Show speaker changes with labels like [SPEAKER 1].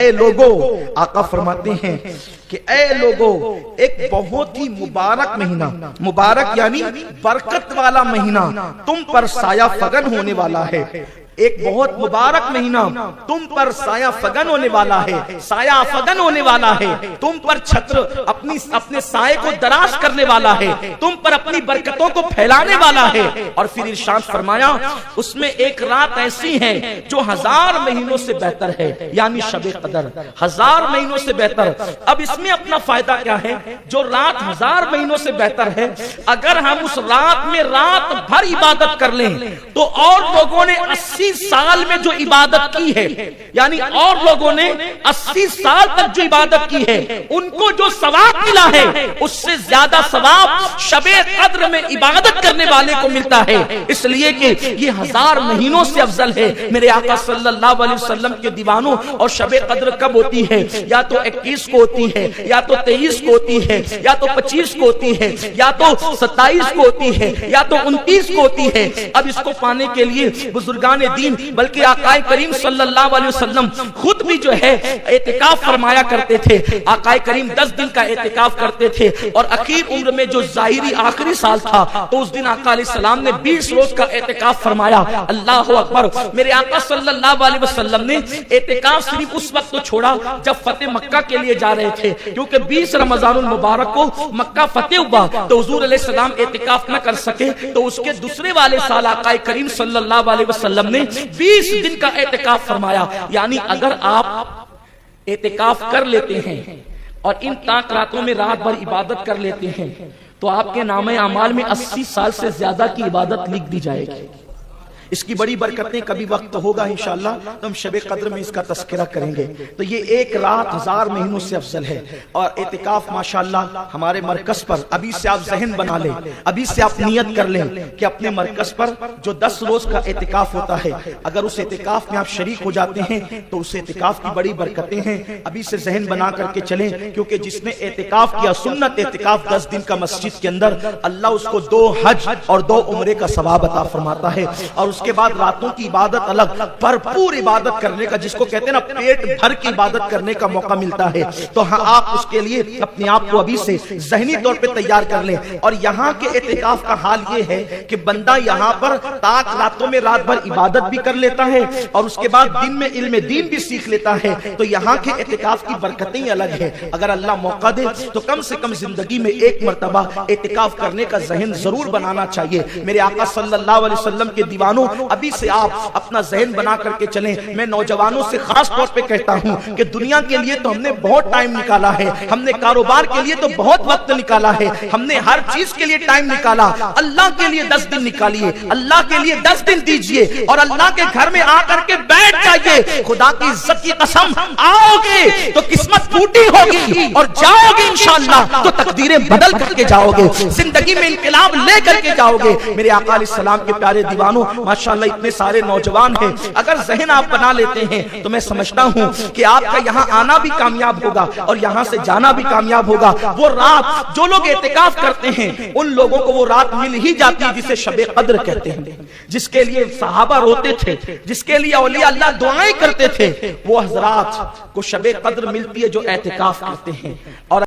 [SPEAKER 1] اے لوگو، آقا فرماتے ہیں کہ اے لوگو، ایک بہت ہی مبارک مہینہ، مبارک یعنی برکت والا مہینہ تم پر سایہ فگن ہونے والا ہے۔ ایک بہت مبارک مہینہ تم پر سایہ فگن ہونے والا ہے، سایہ فگن ہونے والا ہے، تم پر چھتر اپنے سائے کو دراز کرنے والا ہے، تم پر اپنی برکتوں کو پھیلانے والا ہے۔ اور پھر ارشاد فرمایا اس میں ایک رات ایسی ہے جو 1000 مہینوں سے بہتر ہے، یعنی شب قدر 1000 مہینوں سے بہتر۔ اب اس میں اپنا فائدہ کیا ہے؟ جو رات 1000 مہینوں سے بہتر ہے، اگر ہم اس رات میں رات بھر عبادت کر لیں تو اور لوگوں نے 80 سال میں جو عبادت کی ہے، یعنی اور لوگوں نے 80 سال تک جو عبادت کی ہے، ان کو جو ثواب ملا ہے اس سے زیادہ ثواب شب قدر میں عبادت کرنے والے کو ملتا ہے، اس لیے کہ یہ 1000 مہینوں سے افضل ہے۔ میرے آقا صلی اللہ علیہ وسلم کے دیوانوں، اور شب قدر کب ہوتی ہے؟ یا تو 21 کو ہوتی ہے، یا تو 23 کو ہوتی ہے، یا تو 25 کو ہوتی ہے، یا تو 27 کو ہوتی ہے، یا تو 29 کو ہوتی ہے۔ اب اس کو پانے کے لیے بزرگان دین بلکہ آقا کریم صلی اللہ علیہ وسلم خود بھی جو ہے اعتکاف فرمایا کرتے تھے۔ آقا کریم 10 دن کا اعتکاف کرتے تھے، اور اخیر عمر میں جو ظاہری آخری سال تھا تو اس دن آقا علیہ السلام نے 20 روز کا اعتکاف فرمایا۔ اللہ اکبر! میرے آقا صلی اللہ علیہ وسلم نے اعتکاف صرف اس وقت تو چھوڑا جب فتح مکہ کے لیے جا رہے تھے، کیونکہ 20 رمضان المبارک کو مکہ فتح ہوا تو حضور علیہ السلام اعتکاف نہ کر سکے، تو اس کے دوسرے والے سال آقا کریم صلی اللہ علیہ وسلم نے 20 دن کا اعتکاف فرمایا۔ یعنی اگر آپ اعتکاف کر لیتے ہیں اور ان تاک راتوں میں رات بھر عبادت کر لیتے ہیں تو آپ کے نامہ اعمال میں 80 سال سے زیادہ کی عبادت لکھ دی جائے گی۔ اس کی بڑی برکتیں کبھی وقت ہوگا انشاءاللہ تو ہم شب قدر میں اس کا تذکرہ کریں گے۔ تو یہ ایک رات 1000 مہینوں سے افضل ہے، اور اعتکاف ماشاءاللہ ہمارے مرکز پر ابھی سے آپ ذہن بنا لیں، ابھی سے آپ نیت کر لیں کہ اپنے مرکز پر جو 10 روز کا اعتکاف ہوتا ہے، اگر اس اعتکاف میں آپ شریک ہو جاتے ہیں تو اس اعتکاف کی بڑی برکتیں ہیں۔ ابھی سے ذہن بنا کر کے چلیں، کیونکہ جس نے اعتکاف کیا سنت اعتکاف 10 دن کا مسجد کے اندر، اللہ اس کو 2 حج اور 2 عمرے کا ثواب عطا فرماتا ہے۔ اور اس کے بعد راتوں کی عبادت الگ، بھرپور عبادت کرنے کا، جس کو کہتے ہیں نا پیٹ بھر کی عبادت کرنے کا موقع ملتا ہے۔ تو ہاں آپ اس کے لیے اپنے آپ کو ابھی سے ذہنی طور پہ تیار کر لیں۔ اور یہاں کے اعتکاف کا حال یہ ہے کہ بندہ یہاں پر تاک راتوں میں رات بھر عبادت بھی کر لیتا ہے، اور اس کے بعد دن میں علم دین بھی سیکھ لیتا ہے۔ تو یہاں کے اعتکاف کی برکتیں الگ ہے۔ اگر اللہ موقع دے تو کم سے کم زندگی میں ایک مرتبہ اعتکاف کرنے کا ذہن ضرور بنانا چاہیے۔ میرے آقا صلی اللہ علیہ وسلم کے دیوانوں، ابھی سے آپ اپنا ذہن بنا کر کے چلیں۔ میں نوجوانوں سے خاص طور پہ کہتا ہوں کہ دنیا کے لیے تو ہم نے بہت ٹائم نکالا ہے، ہم نے کاروبار کے لیے تو بہت وقت نکالا ہے، ہم نے ہر چیز کے لیے ٹائم نکالا۔ اللہ کے لیے 10 دن نکالیے، اللہ کے لیے 10 دن دیجئے، اور اللہ کے گھر میں آ کر کے بیٹھ جائیے۔ خدا کی عزت کی قسم، آؤ گے تو قسمت پھوٹی ہوگی، اور جاؤ گے انشاءاللہ تو تقدیریں بدل کر کے جاؤ گے، زندگی میں انقلاب لے کر کے جاؤ گے۔ میرے آقا علیہ السلام کے پیارے دیوانوں، ماشاءاللہ اتنے سارے نوجوان ہیں، اگر ذہن آپ بنا لیتے ہیں تو میں سمجھتا ہوں کہ آپ کا یہاں آنا بھی کامیاب ہوگا اور یہاں سے جانا بھی کامیاب ہوگا۔ وہ رات جو لوگ اعتکاف کرتے ہیں ان لوگوں کو وہ رات مل ہی جاتی ہے جسے شب قدر کہتے ہیں، جس کے لیے صحابہ روتے تھے، جس کے لیے اولیاء اللہ دعائیں کرتے تھے، وہ حضرات کو شب قدر ملتی ہے جو اعتکاف کرتے ہیں۔ اور